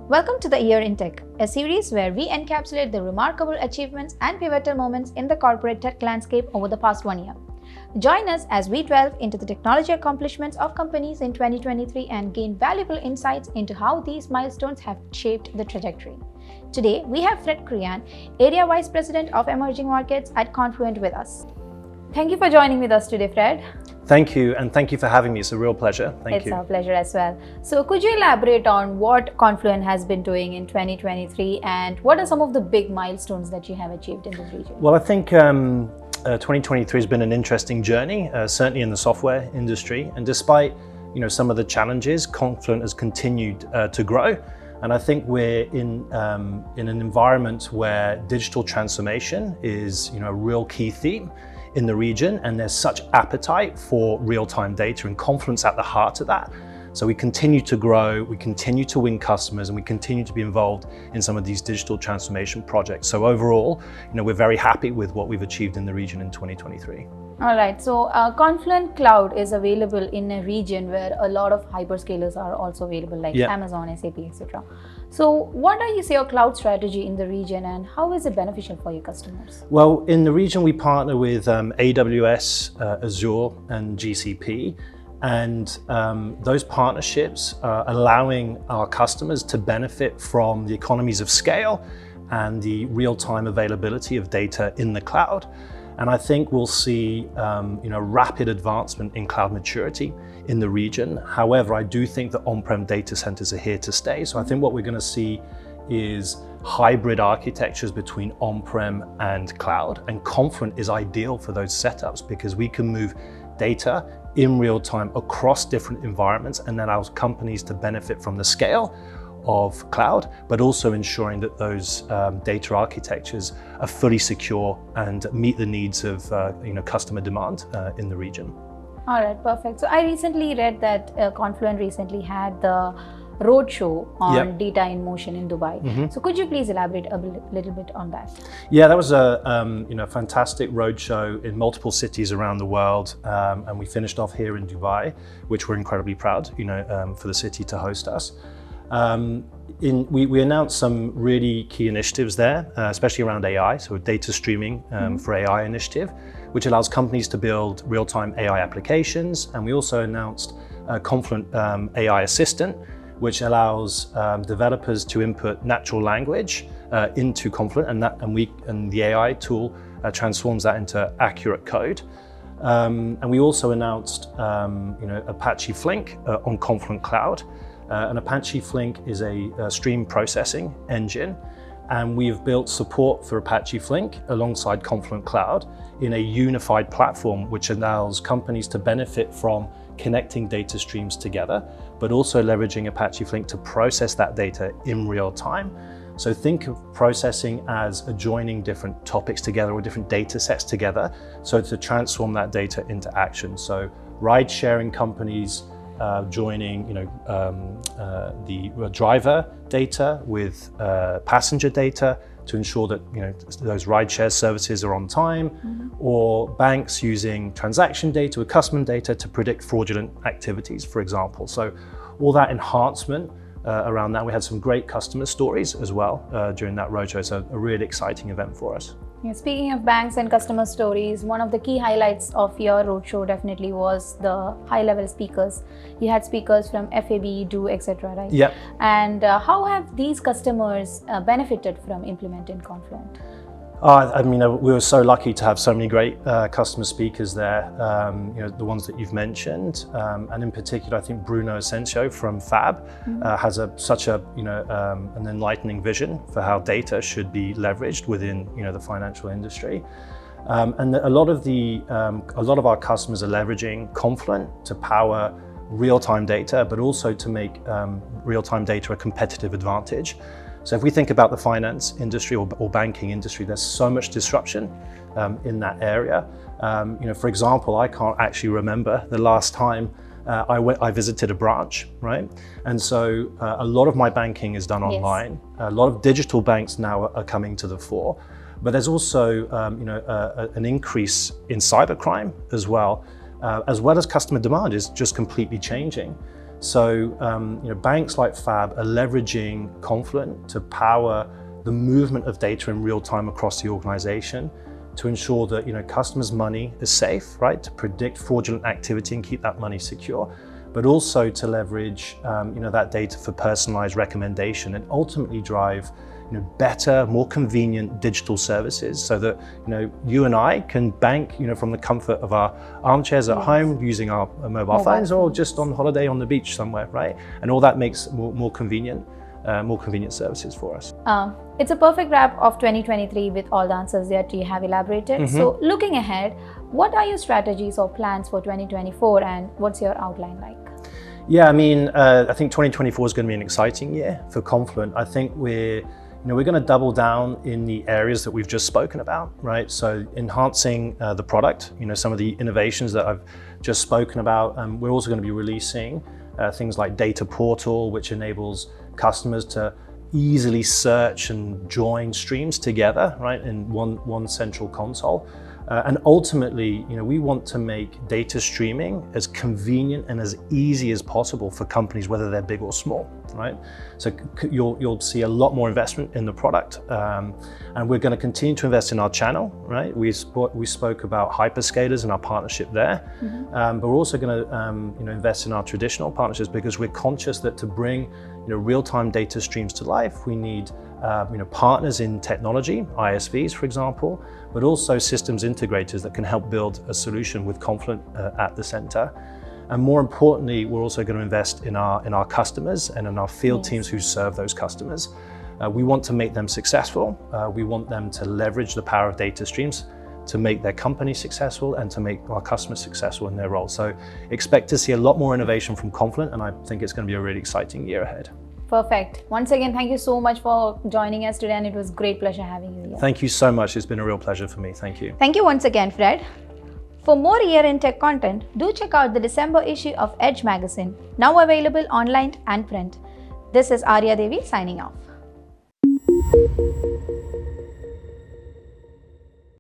Welcome to The Year in Tech, a series where we encapsulate the remarkable achievements and pivotal moments in the corporate tech landscape over the past 1 year. Join us as we delve into the technology accomplishments of companies in 2023 and gain valuable insights into how these milestones have shaped the trajectory. Today, we have Crehan, Area Vice President of Emerging Markets at Confluent with us. Thank you for joining with us today, Fred. Thank you, and thank you for having me. It's a real pleasure. Thank you. It's our pleasure as well. So could you elaborate on what Confluent has been doing in 2023 and what are some of the big milestones that you have achieved in this region? Well, I think 2023 has been an interesting journey, certainly in the software industry. And despite some of the challenges, Confluent has continued to grow. And I think we're in an environment where digital transformation is a real key theme in the region, and there's such appetite for real-time data, and Confluent's at the heart of that. So we continue to grow, we continue to win customers, and we continue to be involved in some of these digital transformation projects. So overall, we're very happy with what we've achieved in the region in 2023. All right, so Confluent Cloud is available in a region where a lot of hyperscalers are also available, like Amazon, SAP, etc. So what is your cloud strategy in the region and how is it beneficial for your customers? Well, in the region we partner with AWS, Azure and GCP, and those partnerships are allowing our customers to benefit from the economies of scale and the real-time availability of data in the cloud. And I think we'll see rapid advancement in cloud maturity in the region. However, I do think that on-prem data centers are here to stay. So I think what we're going to see is hybrid architectures between on-prem and cloud. And Confluent is ideal for those setups because we can move data in real time across different environments and that allows companies to benefit from the scale of cloud, but also ensuring that those data architectures are fully secure and meet the needs of customer demand in the region. All right, perfect. So I recently read that Confluent recently had the roadshow on data in motion in Dubai. So could you please elaborate a little bit on that? Yeah, that was a fantastic roadshow in multiple cities around the world, and we finished off here in Dubai, which we're incredibly proud, for the city to host us. We announced some really key initiatives there, especially around AI, so a data streaming for AI initiative, which allows companies to build real-time AI applications. And we also announced Confluent AI Assistant, which allows developers to input natural language into Confluent, and the AI tool transforms that into accurate code. And we also announced Apache Flink on Confluent Cloud. And Apache Flink is a stream processing engine, and we've built support for Apache Flink alongside Confluent Cloud in a unified platform, which allows companies to benefit from connecting data streams together, but also leveraging Apache Flink to process that data in real time. So think of processing as joining different topics together or different data sets together, so to transform that data into action. So ride-sharing companies joining the driver data with passenger data to ensure that those ride-share services are on time, or banks using transaction data with customer data to predict fraudulent activities, for example. So all that enhancement around that. We had some great customer stories as well during that roadshow, so a really exciting event for us. Yeah, speaking of banks and customer stories, one of the key highlights of your roadshow definitely was the high-level speakers. You had speakers from FAB, Do, etc., right? Yeah. And how have these customers benefited from implementing Confluent? We were so lucky to have so many great customer speakers there, the ones that you've mentioned, and in particular, I think Bruno Asensio from Fab has such an enlightening vision for how data should be leveraged within the financial industry, and a lot of our customers are leveraging Confluent to power real-time data, but also to make real-time data a competitive advantage. So if we think about the finance industry or banking industry, there's so much disruption in that area. For example, I can't actually remember the last time I visited a branch, right? And so a lot of my banking is done online. Yes. A lot of digital banks now are coming to the fore, but there's also an increase in cybercrime as well as customer demand is just completely changing. So banks like Fab are leveraging Confluent to power the movement of data in real time across the organization, to ensure that customers' money is safe, right? To predict fraudulent activity and keep that money secure, but also to leverage that data for personalized recommendation and ultimately drive better, more convenient digital services, so that you and I can bank from the comfort of our armchairs at home using our mobile phones, or just on holiday on the beach somewhere, right? And all that makes more convenient services for us. It's a perfect wrap of 2023 with all the answers that you have elaborated. So looking ahead, what are your strategies or plans for 2024, and what's your outline like? Yeah, I think 2024 is going to be an exciting year for Confluent. I think we're going to double down in the areas that we've just spoken about, right? So enhancing the product, some of the innovations that I've just spoken about. We're also going to be releasing things like Data Portal, which enables customers to easily search and join streams together, right, in one central console. And ultimately, we want to make data streaming as convenient and as easy as possible for companies, whether they're big or small, right? So you'll see a lot more investment in the product, and we're going to continue to invest in our channel, right? We spoke about hyperscalers and our partnership there, but we're also going to invest in our traditional partnerships, because we're conscious that to bring real-time data streams to life, we need partners in technology, ISVs, for example, but also systems integrators that can help build a solution with Confluent at the center. And more importantly, we're also going to invest in our customers and in our field teams who serve those customers. We want to make them successful. We want them to leverage the power of data streams to make their company successful and to make our customers successful in their role. So expect to see a lot more innovation from Confluent, and I think it's going to be a really exciting year ahead. Perfect. Once again, thank you so much for joining us today, and it was a great pleasure having you here. Thank you so much. It's been a real pleasure for me. Thank you. Thank you once again, Fred. For more Year in Tech content, do check out the December issue of Edge magazine, now available online and print. This is Arya Devi signing off.